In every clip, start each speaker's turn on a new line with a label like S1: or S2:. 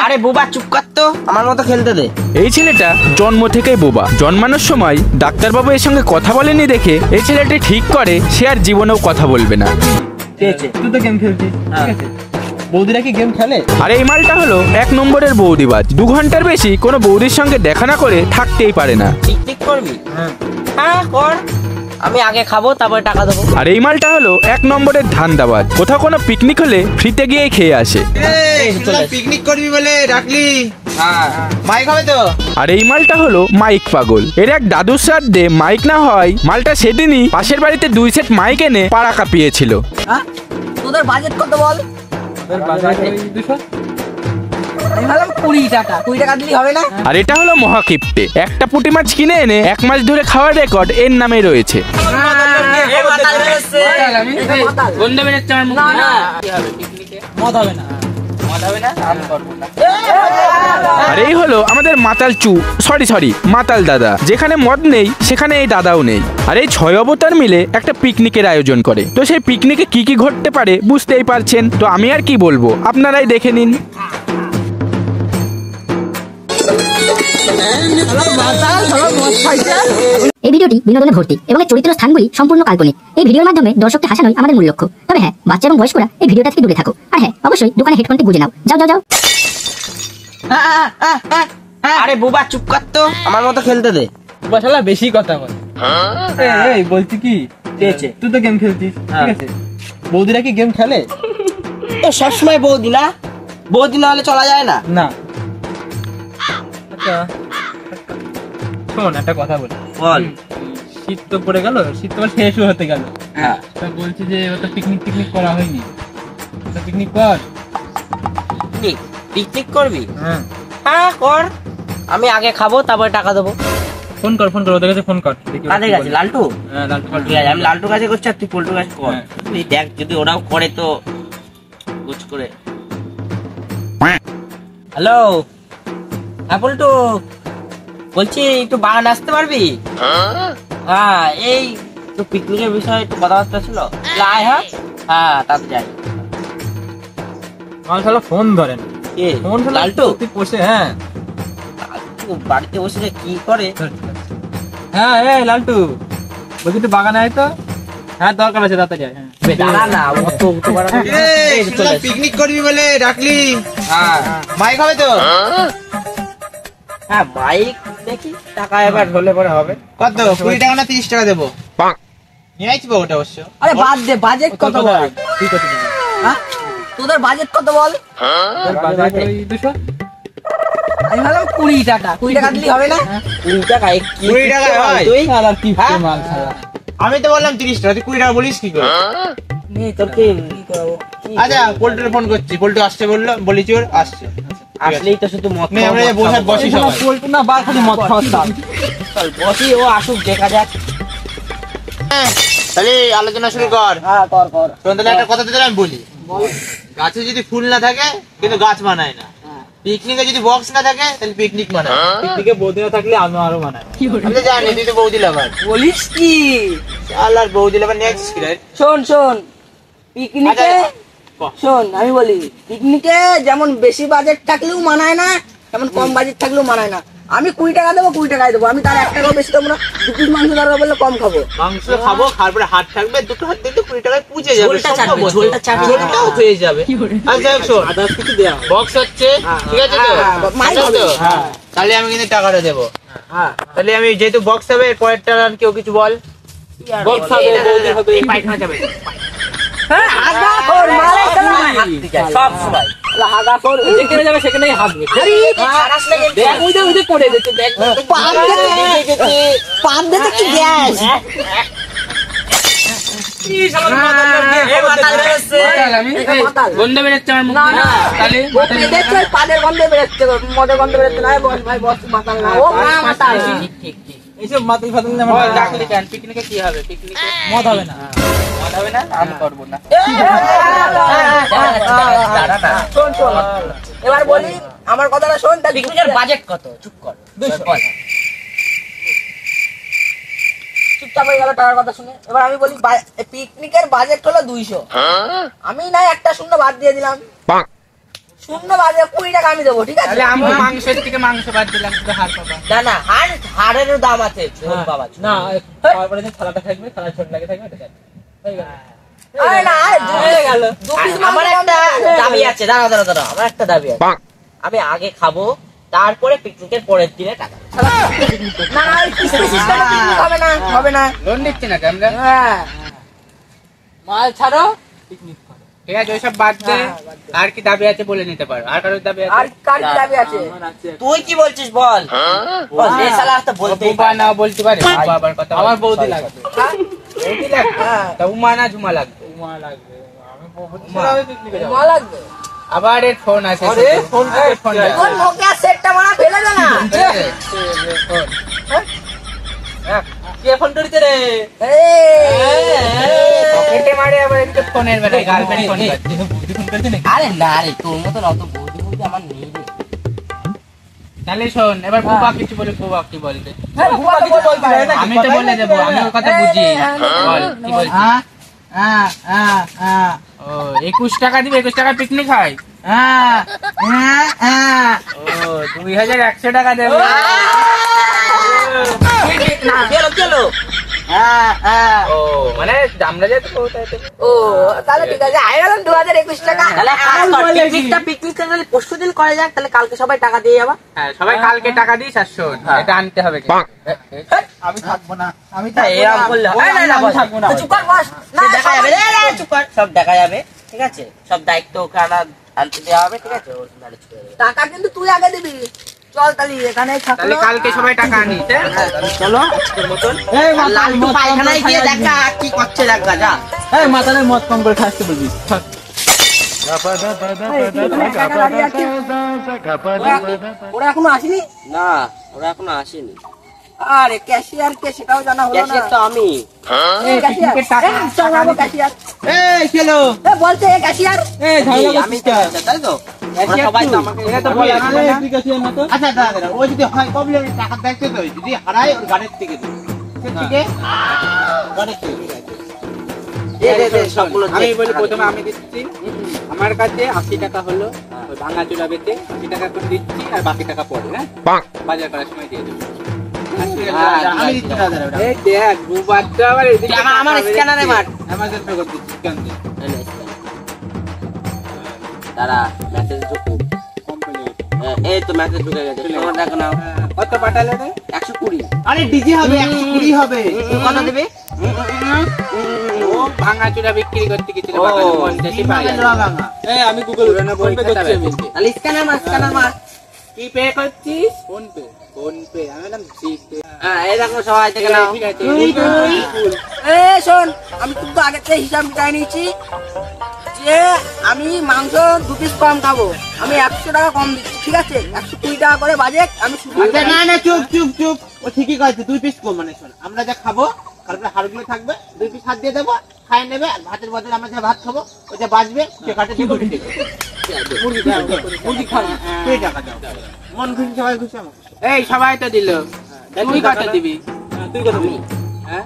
S1: আরে বোবা চুপ কর তো, আমার মতো খেলতে দে।
S2: এই ছেলেটা জন্ম থেকেই বোবা। জন্মানোর সময় ডাক্তারবাবু এর সঙ্গে কথা বলেনি দেখে এই ছেলেটি ঠিক করে সে আর জীবনেও কথা বলবে না।
S3: তুই তো গেম খেলছিস, ঠিক আছে? বৌদিরা কি গেম খেলে?
S2: আর এই মালটা হলো 1 নম্বরের বৌদিবাজ। 2 ঘন্টার বেশি কোনো বৌদির সঙ্গে দেখা না করে থাকতেই পারে না।
S1: পিকনিক করবি? হ্যাঁ কর, আমি আগে খাবো তারপরে টাকা দেবো।
S2: আর এই মালটা হলো 1 নম্বরের ধান্দাবাজ। কোথাও কোনো পিকনিক হলে ফ্রিতে গিয়ে খেয়ে আসে।
S3: পিকনিক করবি বলে ডাকলি, মাইক হবে তো?
S2: আর এই মালটা হলো মাইক পাগল। এর এক দাদুর শ্রাদ্ধে মাইক না হয় মালটা সেদিনই পাশের বাড়িতে 2 সেট মাইক এনে পাড়া কাঁপিয়েছিল।
S1: তোদের বাজেট কত বল? আমি ভাবলাম 20 টাকা। 20 টাকা দিলেই হবে না?
S2: আর এটা হলো মহাকিপ্টে। একটা পুঁটি মাছ কিনে এনে 1 মাস ধরে খাওয়ার রেকর্ড এর নামে রয়েছে। আর এই হলো আমাদের মাতাল সরি মাতাল দাদা। যেখানে মদ নেই সেখানে এই দাদাও নেই। আর এই 6 অবতার মিলে একটা পিকনিকের আয়োজন করে। তো সেই পিকনিকে কি কি ঘটতে পারে বুঝতেই পারছেন। তো আমি আর কি বলবো, আপনারাই দেখে নিন।
S4: এই ভিডিওটি বিনোদনে ভর্তি এবং এর চরিত্র স্থানগুলি সম্পূর্ণ কাল্পনিক। এই ভিডিওর মাধ্যমে দর্শককে হাসানোই আমাদের মূল লক্ষ্য। তবে হ্যাঁ, বাচ্চা এবং বয়স্করা এই ভিডিওটা থেকে দূরে থাকো। আর হ্যাঁ, অবশ্যই দোকানে হেডফোনটি গুঁজে নাও। যাও।
S1: আরে বোবা চুপ কর তো, আমার মতো খেলতে দে।
S3: শালা বেশি কথা বল। এই বলছি কি, তুই তো গেম খেলছিস, ঠিক আছে? বৌদিরা কি গেম খেলে?
S1: তো সবসময় বৌদি না, বৌদি না হলে চলা যায় না।
S3: না। আচ্ছা শোন, একটা কথা বল। শীত তো পড়ে গেল, শীত তো শেষও হতে গেল।
S1: হ্যাঁ,
S3: তা বলছি যে ওটা পিকনিক করা হয়নি। পিকনিক কর।
S1: পিকনিক করবি? হ্যাঁ কর, আমি আগে খাবো তারপরে টাকা দেবো।
S3: ফোন কর, ওদের কাছে ফোন কর।
S1: কাদের কাছে? লালটু?
S3: হ্যাঁ লালটু।
S1: ঠিক আছে, আমি লালটুর কাছে করছি আর তুই পল্টুর কাছে কর। তুই দেখ যদি ওরাও করে তো বুঝ করে। হ্যালো, হ্যাঁ পল্টু বলছি, একটু বাগান আসতে পারবি? হ্যাঁ, এই তো পিকনিকের বিষয়ে একটু কথাবার্তা ছিল। আয় হ্যাঁ তাতে যাই।
S3: আমার শালা ফোন ধরেন।
S1: কে?
S3: ফোন
S1: লালটু?
S3: তুই বসে, হ্যাঁ
S1: বাড়িতে বসে কি করে?
S3: হ্যাঁ এই লালটু বলছি তুই বাগানে আয় তো। হ্যাঁ দরকার আছে, তাতে যাই।
S1: দাঁড়া না,
S3: পিকনিক করবি বলে ডাকলি, মাইক হবে তো?
S1: হ্যাঁ মাইক দেখি, টাকা এবার হলে পরে হবে।
S3: কত? 20 টাকা না 30 টাকা দেবো? নিয়ে আইছি ওটা অবশ্য।
S1: আরে বাদ দে, বাজেট কত বল?
S3: তুই কত দিবি?
S1: তোদের বাজেট কত বল?
S3: বাজার ওই 200।
S1: আমি ভাবলাম 20 টাকা। 20 টাকা দিলেই হবে না? 20 টাকা?
S3: 20 টাকা হয়?
S1: তুই
S3: শালা কি মাল শালা। আমি তো বললাম 30 টাকা, তুই 20 টাকা বলিস কি করে?
S1: নে তোর কি করবো?
S3: আচ্ছা পল্টুর ফোন করছি, পল্টু আসছে বললো, বলেছি ওর আসছে।
S1: আসলেই তো শুধু মদ
S3: আমরা বসি সবাই। পল্টু না বার খালি মদ খাওয়া।
S1: চল বসি, ও আসুক দেখা যাক।
S3: তাহলে আলোচনা শুরু কর।
S1: হ্যাঁ কর।
S3: শোন তাহলে একটা কথা তোদের আমি বলি। গাছে যদি ফুল না থাকে কিন্তু গাছ মানায় না। পিকনিকে যদি বক্স না থাকে তাহলে পিকনিক মানায়। পিকনিকে বৌদি না থাকলে আমি আরো মানায়। আমি জানি তুই তো বৌদি লাভার।
S1: বলিস কি?
S3: আল্লাহর বৌদি লাভার নিয়ে আসছিস কি রে?
S1: শোন পিকনিকে, শোন আমি বলি, পিকনিকে যেমন বেশি বাজেট থাকলেও মানায় না, তেমন কম বাজেট থাকলেও মানায় না। আমি 20 টাকা দেবো, 20 টাকাই দেবো। আমি তার 1 টাকাও বেশি দেবো না। 2 পিস মাংস দরকার বললে কম খাবো।
S3: মাংস খাবো, তারপরে হাত থাকবে, দুটো হাত দিলে 20 টাকায় পুজে যাবে।
S1: ঝোলটা চাটবে,
S3: ঝোলটাও হয়ে যাবে। আচ্ছা শোন, আদার্স কিছু দেয়া বক্স হচ্ছে, ঠিক আছে তো?
S1: মাইক হবে।
S3: তাহলে আমি কিন্তু টাকাটা দেবো। তাহলে আমি যেহেতু বক্স হবে, এর পরের টাকা কেউ কিছু বল। বক্স হবে, বৌদি হবে, পায়খানা যাবে।
S1: হ্যাঁ আগা কর, মালে সব সবাই আগা কর, যেখানে যাবে সেখানেই হাসবে। খারাস লাগে দেখ, ওইটা পড়ে যেতে দেখ, পান দিতে কি গ্যাস। গন্ধ বেরোচ্ছে আমার মুখ থেকে, পাদের গন্ধ বেরোচ্ছে, মদের গন্ধ বেরোচ্ছে না। ভাই বস মাতাল না, ও মাতাল। ঠিক
S3: এইসব মাতাল ফাতাল ডাকলি কেন? পিকনিকে কি হবে? পিকনিকে মদ হবে না, আমি করবো না।
S1: শোন এবার বলি, আমার কথাটা শোন। পিকনিকের বাজেট কত? চুপ কর, 200। চুপচাপ হয়ে গেল টাকার কথা শুনে। এবার আমি বলি, পিকনিকের বাজেট হলো 200। আমি না একটা শূন্য বাদ দিয়ে দিলাম। শূন্য বাজে 20 টাকা আমি দেবো, ঠিক আছে?
S3: তাহলে আমি মাংসের থেকে মাংস বাদ দিলাম, শুধু হাড় পাবা।
S1: না না, হাড়েরও দাম আছে বাবা।
S3: না তারপরে যে থালাটা থাকবে, থালা ছোট লাগে থাকবে, এটা হয়ে গেল।
S1: আরে না, আমার একটা দাবি আছে, দাঁড়াও, আমার একটা দাবি আছে। আমি আগে খাবো, তারপরে পিকনিকের পরের দিনে টাকা। না না, হবে না, হবে না।
S3: লোন দিচ্ছি না আমরা।
S1: হ্যাঁ,
S3: মাল ছাড়ো, পিকনিক করো, ঠিক আছে? ওইসব বাদ দে। আর কি দাবি আছে বলে নিতে পারো। আর কারোর দাবি আছে?
S1: আর কার কি দাবি আছে? তুই কি বলছিস বল? বল, এই শালা তো বলতেই
S3: বুবা না বলতে পারে। বাবার কথা আমার বৌদি লাগবে। বৌদি লাগবে?
S1: হ্যাঁ।
S3: তা উমা না ঝুমা লাগবে? উমা লাগবে। আমি পিকনিকে যাব।
S1: মজা লাগবে।
S3: আবার এর ফোন আছে। ফোন ফোন
S1: তোর নোকিয়া সেটটা মারা ফেলে দে না।
S3: কে ফোন করিতে রে? পকেটে মারে আবার একটু ফোনের বেলায় গার্লফ্রেন্ড ফোন করছে।
S1: আরে না রে, তোর মতন অত বৌদি আমার নেই রে।
S3: তাহলে শোন, এবার বুবা কিছু বলে, বুবা কি বলবে?
S1: হ্যাঁ, বুবা কিছু বলতে পারে না।
S3: আমি তো বলে দেবো, আমি ওর কথা বুঝি। বল কি বলছিস? ও 21 টাকা দিবে, 21 টাকা পিকনিক হয়। ও 2100 টাকা দেবে।
S1: না, চলো।
S3: ও মানে আমরা যেতে পৌঁছাইতে।
S1: ও তাহলে ঠিক আছে, আই গেলাম 2021 টাকা। তাহলে পিকনিকটা তাহলে পরশু দিন করা যাক, তাহলে কালকে সবাই টাকা দিয়ে যাবা।
S3: হ্যাঁ, সবাই কালকে টাকা দিস। আর শোন, এটা আনতে হবে।
S1: আমি থাকবো না, আমি এরকম করলে হবে না, আমি থাকবো না। চুপ কর বস, না দেখা যাবে, চুপ কর, সব দেখা যাবে, ঠিক আছে? সব দায়িত্ব ওকে আনতে দেওয়া হবে, ঠিক আছে? টাকা কিন্তু তুই আগে দিবি। চল তাহলে এখানেই থাকো।
S3: তাহলে কালকে সবাই টাকা আনিস।
S1: চলো আজকের মতন। লালটু পায়খানায় গিয়ে দেখা কি করছে, দেখা যা।
S3: এই মাথায় মদ কম করে খাসতে বলবি।
S1: ওরা এখনো আসেনি?
S5: না, ওরা এখনো আসেনি।
S1: আরে ক্যাশিয়ার কে সেটাও জানা হলো না।
S5: ক্যাশিয়ার তো আমি।
S1: বলছে ক্যাশিয়ার।
S5: আমি তো আছি, তাই তো? ওরা সবাই তো আমাকে
S3: আচ্ছা দাদা, ও যদি হয় প্রবলেম, টাকা দেখতে তো যদি হারায় ওর গাড়ির থেকে দিই। ঠিক আছে?
S5: সবগুলো
S3: আমি বলি প্রথমে আমি দিচ্ছি। আমার কাছে 80 টাকা হলো, ওই ভাঙা চুলা বেচে 80 টাকা করে দিচ্ছি, আর বাকি টাকা পড়ে। হ্যাঁ, বাজার করার সময় দিয়ে দেবো। আমি দিচ্ছি দাদা। এই দেখ, বুবাচ্চা আবার এদিকে
S1: আমার স্ক্যানারে মার।
S3: অ্যামাজন পে করে দিচ্ছি। কেন দে?
S5: তারা মেসেজ ঢুকুক। এই তো মেসেজ ঢুকে গেছে। তোমার দেখো নাও।
S3: কত পাঠালে রে?
S5: 120।
S3: আরে ডিজি হবে, 120 হবে।
S1: কত দেবে?
S3: ও ভাঙা চুলা বিক্রি করতে গেছিল, বাগানে 50 পাই।
S5: আমি গুগল ফোন পে করছি আমি।
S1: তাহলে স্ক্যানার মার।
S3: কি পে করছিস? Phone pay. আমি বললাম জিপে।
S5: হ্যাঁ, এই দেখো সবাই দেখে নাও।
S3: ঠিক আছে।
S1: শোন, আমি কিন্তু আগে থেকে হিসাব মিটাই নিয়েছি যে আমি মাংস 2 পিস কম খাবো। আমি 100 টাকা কম দিচ্ছি, ঠিক আছে? 120 টাকা করে বাজেট। আমি শুধু
S3: আচ্ছা, না চুপ। ও ঠিকই কইছে, 2 পিস কম। মানে শোন, আমরা যা খাবো তারপরে হাড়গুলো থাকবে, 2 পিস হাত দিয়ে দেবো, খাই নেবে। আর ভাতের বদলে আমরা যা ভাত খাবো ওই যে বাঁচবে, সে কাটে দিয়ে মুরগি দেবে। মুরগি খাবো, তুই টাকা দাও। মন খুশি, সবাই খুশি। আমার এই সবাই তো দিল, তুই কত দিবি? তুই কত দিবি? হ্যাঁ,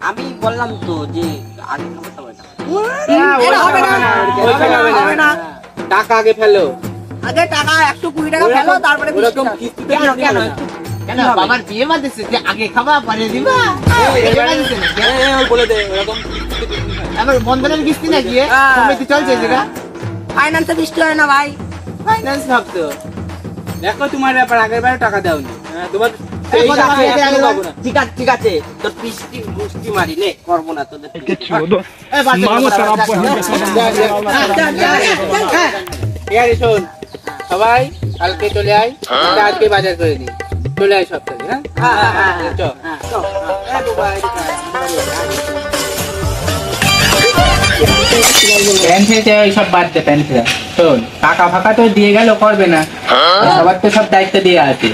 S5: আমি বললাম তো যে আগে খাবো সবাই টাকা।
S1: এটা হবে না।
S3: টাকা আগে ফেলো।
S1: আগে টাকা 120 টাকা ফেলো, তারপরে 20 টাকা।
S3: কেন বাবার বিয়ে বাঁধেছে যে আগে খাবা পরে দিবা? বলে দে এরকম। আবার বন্ধনের কিস্তি নাকি? কমিটি চলছে যেটা
S1: ফাইন্যান্সে বৃষ্টি হয় না ভাই।
S3: ফাইন্যান্স ভাবতো। দেখো তোমার ব্যাপার, আগের বারে টাকা দাওনি। তোমার
S5: ঠিক আছে, তোর পিস্তি মুষ্টি মারি নে, করবো না তোদের।
S3: ঠিক আছে, শোন সবাই কালকে চলে আয়, আজকে বাজার করে দিই। চলে আয় সপ্তাহে। হ্যাঁ, সব বাদ দে। প্যান্সিরা শোন, টাকা ফাঁকা তো দিয়ে গেল, করবে না। সবার তো সব দায়িত্ব দিয়ে আছে।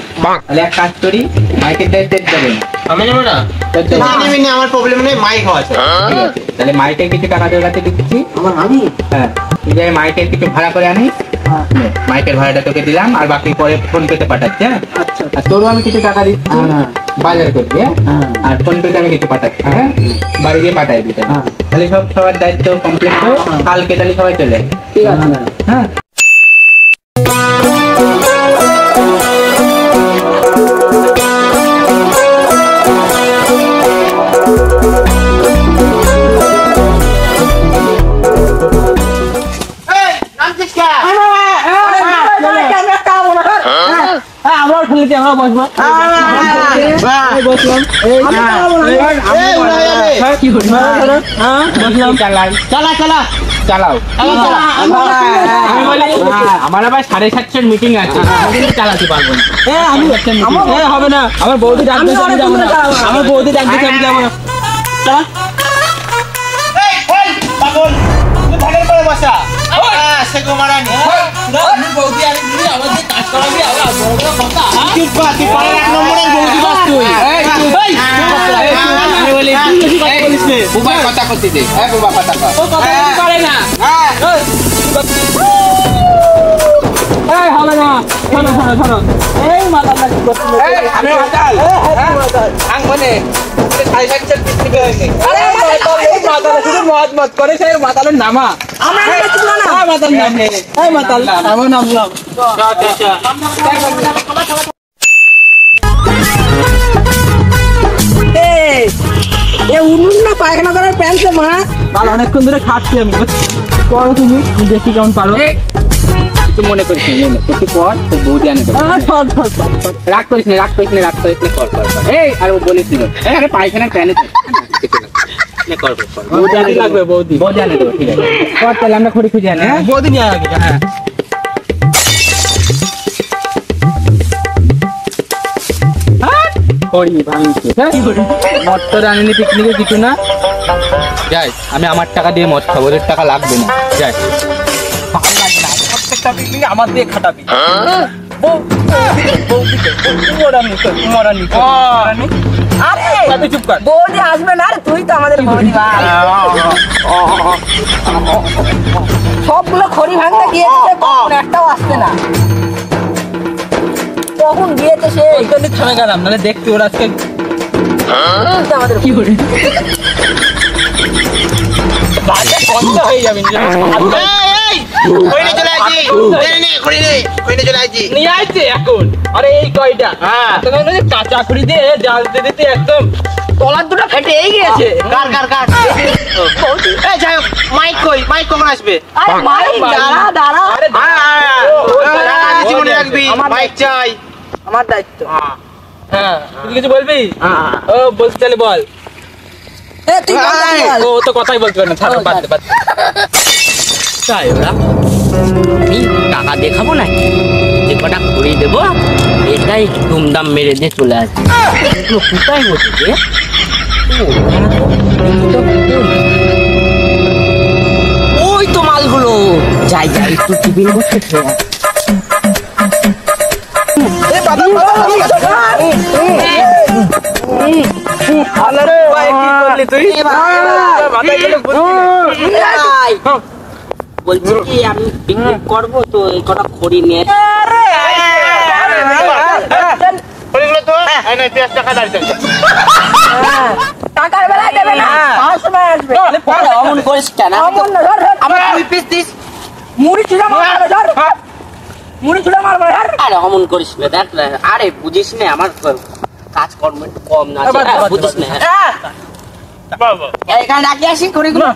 S3: তাহলে এক কাজ করি, মাইকের দায়িত্ব দেবে না।
S5: আমি নেবো না।
S3: আমার প্রবলেম নেই, মাইক আছে। ঠিক আছে, তাহলে মাইকের কিছু টাকা তোর কাছে দিচ্ছি। হ্যাঁ, তুই যাই মাইকের কিছু ভাড়া করে আনিস। মাইকের ভাড়াটা তোকে দিলাম, আর বাকি পরে ফোন পেতে পাঠাচ্ছি। হ্যাঁ, আর তোরও আমি কিছু টাকা দিচ্ছি বাজার করবি। হ্যাঁ, আর ফোন পেতে আমি কিছু পাঠাচ্ছি। হ্যাঁ, বাড়ি গিয়ে পাঠাই দিতে। তাহলে সবার দায়িত্ব কমপ্লিট করে কালকে তাহলে সবাই চলে। ঠিক আছে। হ্যাঁ। বলছি আমরা বসবো। বসলাম। চালাও। আমি বলি আমার আবার 7:30 মিটিং আছে, কিন্তু চালাতে পারবো না। হবে না, আমার বৌদি ডাকবে, আমি যাবো না। আমার বৌদি ডাকবে, আমি যাবো না। চালা। পাগল, তুই ভাগের পরে বসা। সে গোমারানি। আমি বৌদি আর তুই আমার যে কাজ করাবি, আবার বড় বড় কথা। চুপ কর, তুই পরে 1 নম্বরের বৌদি বাস তুই। আমি বলি তুই বেশি কথা বলিস না। বুবা কথা করতে দে। বুবা কথা কর। ও কথা করে না। হবে না। শোনো। এই মাতাল কি করছিস? আমি মাতাল। আং বনে 7:30 পিকনিক হয়েছে। আরে মাতাল শুধু মত করে, সেই মাতালের নামা। আমরা না মাতাল নাম নেই। এই মাতাল আমার নামলাম।
S1: উনুন না পায়খানা করার প্যান্ট মা
S3: ভালো, অনেকক্ষণ ধরে খাচ্ছি আমি। করো তুমি, দেখি কেমন পারো। কিছু মনে করিস না, একটু পর তোর বৌদি আনে দেবো। রাগ করিস না, কর। এই আর ও বলিস নি, আরে পায়খানার প্যানে বৌদি আনে লাগবে, বৌদি আনে দেবো। ঠিক আছে কর, তাহলে আমরা খড়ি খুঁজে আনি। বৌদি নিয়ে আগে। হ্যাঁ মদ তো আনিনি পিকনিকে, কিছু না। যাই, আমি আমার টাকা দিয়ে মদ খাবো, ওদের টাকা লাগবে না। যাই, ভালো লাগে না প্রত্যেকটা পিকনিকে আমার দিয়ে খাটাবি। চুপ কর,
S1: বৌদি আসবে না, তুই তো আমাদের বৌদি ভাই। সবগুলো খড়ি ভাঙতে গিয়েছে, কখন একটাও আসছে না। কখন গিয়েছে সে?
S3: থেমে গেলাম, নাহলে দেখতে ওরা আজকে
S1: আমাদের কি করে
S3: বন্ধ হয়ে যাবে। নিয়ে আসছে এখন। আরে এই কয়টা কাঁচা খড়ি দিয়ে জাল দিতে একদম তলার দুটো ফেটে গিয়েছে। মাইক কখন আসবে?
S1: দাঁড়া
S3: মনে রাখবি, মাইক চাই।
S1: আমার দায়িত্ব।
S3: হ্যাঁ তুই কিছু বলবি? ও বলতে চাইলে বল।
S1: তুই
S3: ও তো কথাই বলতে পারে না, ছাড়ো, বাদ দে। তাই ওরা
S5: আমি টাকা দেখাবো না, যে কটা ঘুরিয়ে দেবো এটাই ধুমধাম মেরে দিয়ে চলে আসবে। এগুলো কোথায় বসেছে? ওই তো মালগুলো। যাই একটু টিফিন করতে বলছি কি আমি পিকনিক করবো, তো এই কটা খড়ি নিয়ে
S1: টাকার বেলায় দেবে না, সময় আসবে।
S5: অমন করিস কেন?
S1: আমার 2 পিস দিস। মুড়ি ছুঁড়া মারবে, ধর মুড়ি ছুঁড়া মারবে।
S5: আরে অমন করিস না, দেখ না। আরে বুঝিস না আমার কাজকর্ম একটু কম না, বুঝিস না।
S1: এখানে রাখি আসি খড়িগুলো।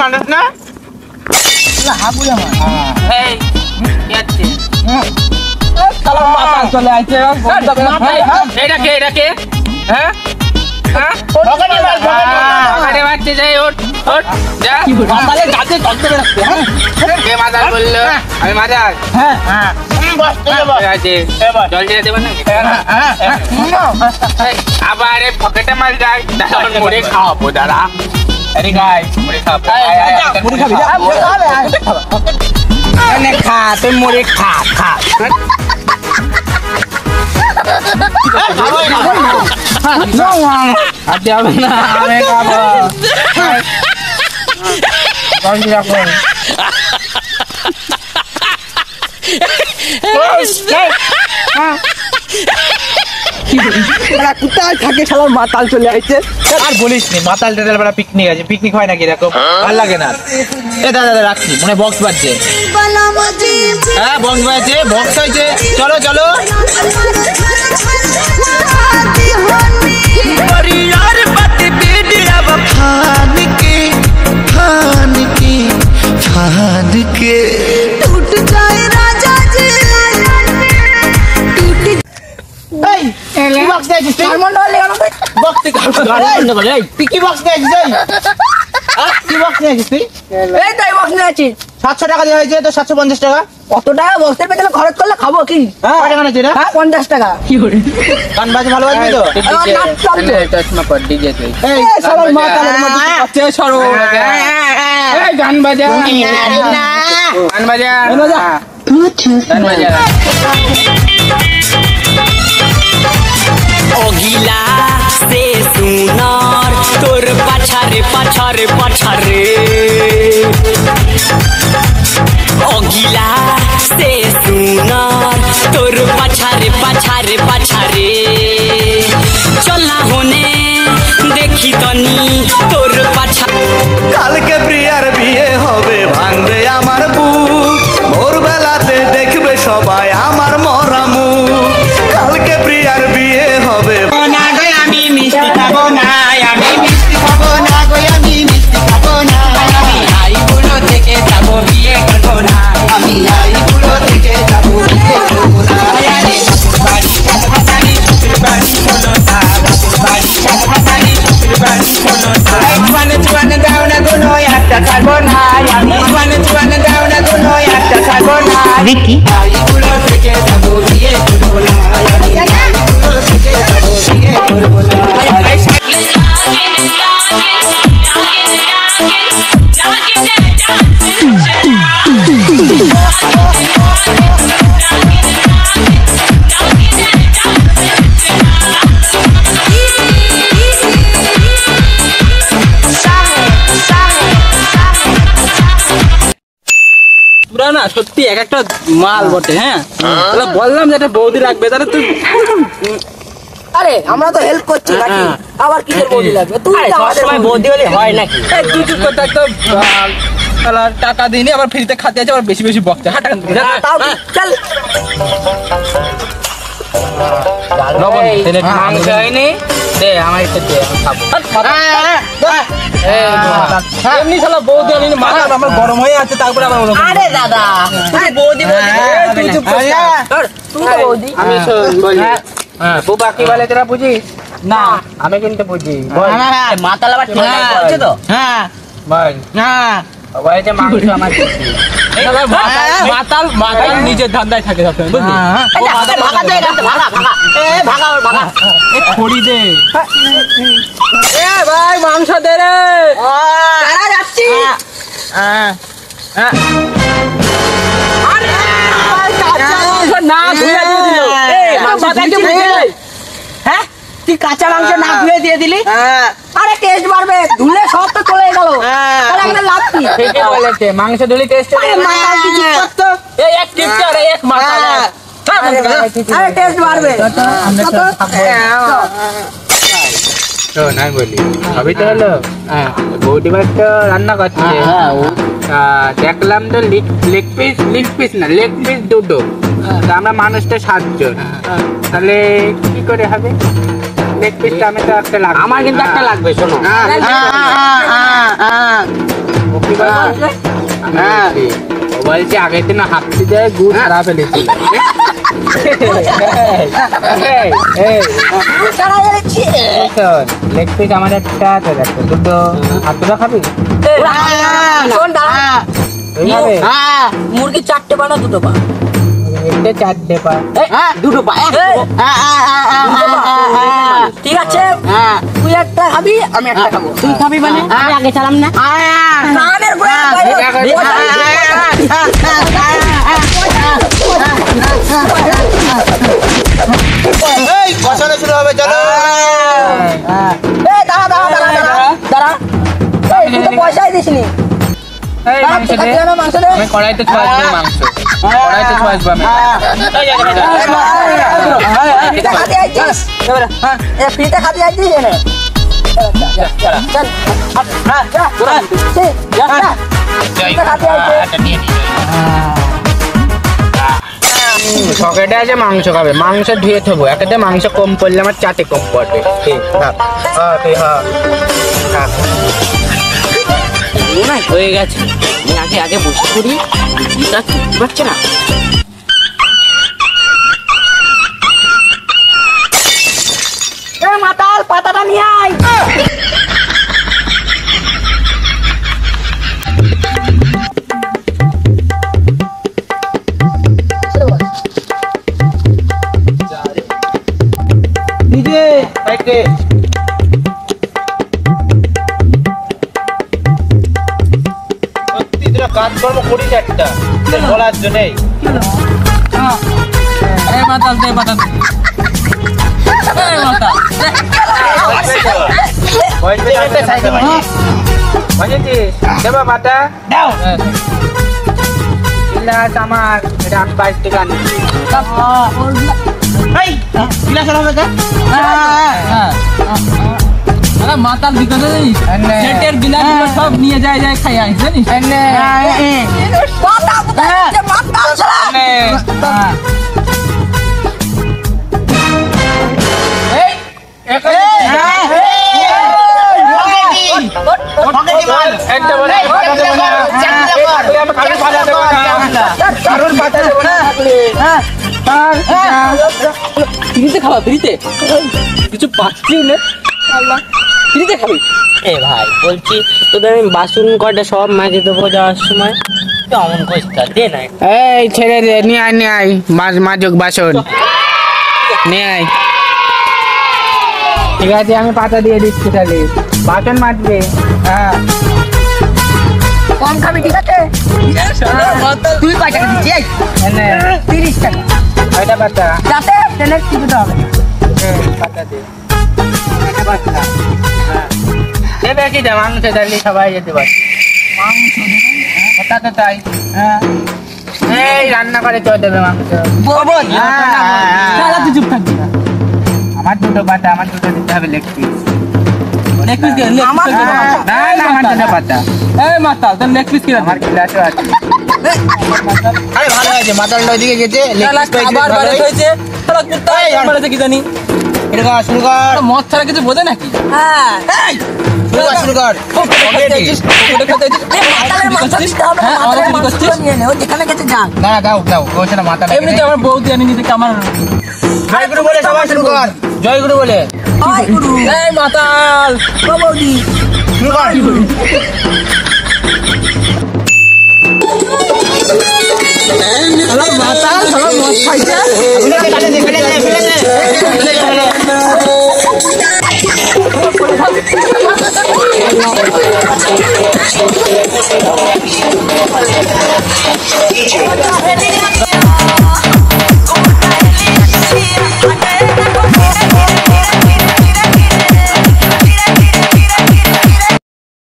S3: মানুষ না চলে আসছে। এটা কে? হ্যাঁ আমি মাজার। জল দিয়ে দেবেন আবার পকেটে মাল যায়, মুড়ি খাওয়াবো দাদা। আরে গাই মুড়ি খাবো, খা তুই মুড়ি খা। আমি
S1: কোথায় থাকে শালার মাতাল চলে আসছে।
S3: আর বলিস নি, মাতাল টাতাল বেলা পিকনিক আছে, পিকনিক হয় নাকি এরকম? ভালো লাগে না। এ দাদা রাখছি, মনে বক্স বাজছে। হ্যাঁ বক্স বাজছে, বক্স হয়েছে। চলো চলো परियार पति बीड़िया এই কি বক্স নিয়ে আসিস তুই?
S1: চারমন্ডল লিখে নাও তো।
S3: বক্স তুই তুই কি বক্স নিয়ে আসিস? কি বক্স নিয়ে আসিস তুই?
S1: এই তো এই বক্স নিয়ে আছি।
S3: 700 টাকা দিয়ে হয়েছে তো 750 টাকা।
S1: কত টাকা বক্সের পেছনে খরচ করলে খাবো কি?
S3: কয় টাকা নিয়েছে রে?
S1: হ্যাঁ 50 টাকা।
S3: গান বাজে ভালো বাজবি তো?
S1: আমার নাচ চলছে।
S3: এই
S1: এই সবার মাতালের মধ্যে কি করছে? সরো।
S2: গান বাজা গান বাজা গান বাজা
S5: অগিলা সে সুনার তোর পাছারে পাছারে পাছারে অগিলা সে সুনার তোর পাছারে পাছারে পাছারে চলা হনে দেখি তনি তোর পাছা
S6: কালকে প্রিয়ার বিয়ে হবে ভাঙবে আমার বুক ভোরবেলাতে দেখবে সবাই আমার মরা মুখ কালকে প্রিয়ার বিয়ে হবে
S3: আমি মিষ্টি খাবো না, আমি মিষ্টি খাবো না গো, আমি মিষ্টি খাবো না। আমি আইগুলো থেকে যাবো বিয়ে করবো না, আমি আইগুলো থেকে যাবো বিয়ে করবো না। আরে বাড়ি হাসানি শ্বশুর বাড়ি হলো না, বাড়ি হাসানি শ্বশুর বাড়ি হলো না। জোয়ানে দাও না কোনো একটা ছাড়বো না, আমি জোয়ানে দাও না কোনো একটা ছাড়বো না। আইগুলো থেকে যাবো বিয়ে করবো না, আমি আইগুলো থেকে যাবো বিয়ে করবো না।
S7: তোরা না সত্যি এক একটা মাল বটে। হ্যাঁ তোরা বললাম যে একটা বৌদি লাগবে, তাহলে তুই
S1: আরে আমরা তো হেল্প করছি নাকি? আবার কিসের বৌদি লাগবে? তুই তো আমাদের
S5: সবসময় বৌদি হলে হয় নাকি?
S7: এই তুই চুপ করতে একদম টাকা দিইনি, আবার ফ্রিতে খাতে আছে, আবার বেশি বেশি বকতে। হ্যাঁ টাকা দিবি,
S1: হ্যাঁ, তাও ঠিক। চল
S7: লবণ তেলে
S5: মাংস হয়নি দে আমার একটু দে আমি খাবো।
S7: এমনি শালা বৌদি আনিনি, মাথা আমার গরম হয়ে আছে, তারপরে আবার ওরকম।
S1: আরে দাদা তুই বৌদি বৌদি
S7: তুই চুপ কর।
S1: তুই তো বৌদি।
S5: আমি শোন বলি বুবা কি বলে তোরা বুঝিস?
S7: না
S5: আমি কিন্তু বুঝি মাতাল আবার ঠান্ডা করছে তো বল বলছে মাংস আমার দিচ্ছি।
S7: মাতাল মাতাল নিজের ধান্দায় থাকে সবসময়, বুঝলি?
S1: ভাগা দে ভাগা ভাগা ভাগা ওর ভাগা।
S7: এ খড়ি দে। এ ভাই মাংস দে রে।
S1: তারা যাচ্ছি।
S7: না ধুয়ে দিয়ে দিল। এই মাথাটা কি ভেঙে যায়?
S1: হ্যাঁ তুই কাঁচা মাংস না ধুয়ে দিয়ে দিলি? আরে টেস্ট বাড়বে, ধুলে সব তো চলে গেল। তাহলে এখানে লাভ কি?
S5: ঠিকই বলেছে মাংস ধুলি টেস্ট
S1: আরে মাতাল তুই চুপ কর তো।
S7: এই এক টিপটা আর এক মাথা।
S1: আরে টেস্ট বাড়বে।
S5: শোন আমি বলি সবই তো হলো বৌদি ভাই তো রান্না করছে দেখলাম তো লেগ পিস না লেগ পিস দুটো তা আমরা মানুষটা 7 জন তাহলে কি করে হবে লেগ পিসটা আমি তো একটা লাগবে আমার কিন্তু একটা লাগবে শোনো ও বলছে আগের দিন হাঁটতে যায় গুড় হারা ফেলেছিল লেগ পিস আমার একটা দুটো আর দুটো খাবি
S1: শোন দাঁড়া।
S5: এইভাবে
S1: মুরগি 4টে পা না 2টো পা?
S5: এটা 4টে পা
S1: দুটো পা। ঠিক আছে তুই একটা খাবি আমি একটা খাবো।
S5: তুই খাবি মানে আমি আগে চালাম না
S1: কানের
S3: এই বসানো শুরু হবে চলো।
S1: দাঁড়া দাঁড়া দাঁড়া দাঁড়া দাঁড়া। এই তুই তো পয়সাই দিসনি।
S5: এই মাংস দে
S1: মাংস দে।
S5: আমি কড়াইতে ছোঁয়া আসবো মাংস কড়াইতে ছোঁয়া আসবো আমি
S1: ফ্রিতে খাতে আইছিস? ফ্রিতে খাতে আইছিস এনে? চল যা ফ্রিতে খাতে আইছিস।
S5: পকেটে আছে মাংস খাবে মাংস ধুয়ে থবো একেতে মাংস কম পড়লে আমার চাটে কম পড়বে হয়ে গেছে আমি আগে বসে করি তা পারছে না
S1: মাতাল পাতাটা নিয়ে আয়।
S3: ডিজে বাইকে সত্যি তোরা কাজকর্ম করিস একটা তোদের বলার জন্যই
S7: এই মাতাল দে মাতাল এই মাতাল
S5: দেবো পাতা গিলাস আমার এটা আমি 22 টাকা নিচ্ছি
S3: এই গিলাস হবে তো
S7: আরে মাতাল দিকে জানিস সেটের বিলাস সব নিয়ে যায় খাই আইস জানিস
S1: মাতাল শালা।
S7: ফ্রিতে খাওয়া ফ্রিতে কিছু পাচ্ছি না ফ্রিতে খাবি
S8: এ ভাই বলছি তোদের আমি বাসন কয়টা সব মাঝে দেবো যাওয়ার সময় তো অমন করিস না, দে না
S5: এই ছেড়ে দে নিয়ে আয় মাজক বাসন নিয়ে আয় ঠিক আছে আমি পাতা দিয়ে দিচ্ছি তাহলে বাসন মাজবে হ্যাঁ
S1: কম খাবি ঠিক আছে? তুই কয় টাকা দিচ্ছিস? 30 টাকা।
S5: ওইটা পাতা
S1: যাতে ট্রেনের টিকিট হবে না।
S5: পাতা দে এটা পাতা হ্যাঁ দেবে কি দে মাংস তাহলে সবাই যেতে পারে কথা তো তাই হ্যাঁ এই রান্না করে চল দেবে মাংস
S7: শালা তুই চুপ থাকবি না
S5: আমার দুটো পাতা আমার দুটো দিতে হবে লেগ পিস
S7: লেগ পিস কে
S1: আমার
S7: লেগ পিস
S5: না না আমার দুটো পাতা
S7: এই মাতাল তোর লেগ পিস কি
S5: আমার গ্লাসও আছে
S3: আরে ভালো হয়েছে মাতালটা ওইদিকে গেছে
S7: শালা খাবার বাড়ে হয়েছে শালা কুত্তা বাড়াতে কি জানি
S3: এটা কর শুরু কর
S7: মদ ছাড়া কিছু বোঝে নাকি
S1: হ্যাঁ।
S3: শুরু কর
S7: হ্যাঁ, আমাদের কি করছিস?
S1: যেখানে গেছে যান।
S3: না দাও দাও ওখানে মাথা
S7: এমনিতে আমার বৌদি আনি নিতে আমার
S3: জয় গুরু বলে সবাই শুরু কর জয় গুরু বলে
S1: হাই গুরু,
S7: এই মাতাল
S1: ও বৌদি।
S3: শুরু কর
S7: মাতাল সবাই মদ খাইছে
S3: ফেলে দে, ফেলে দে, ফেলে দে।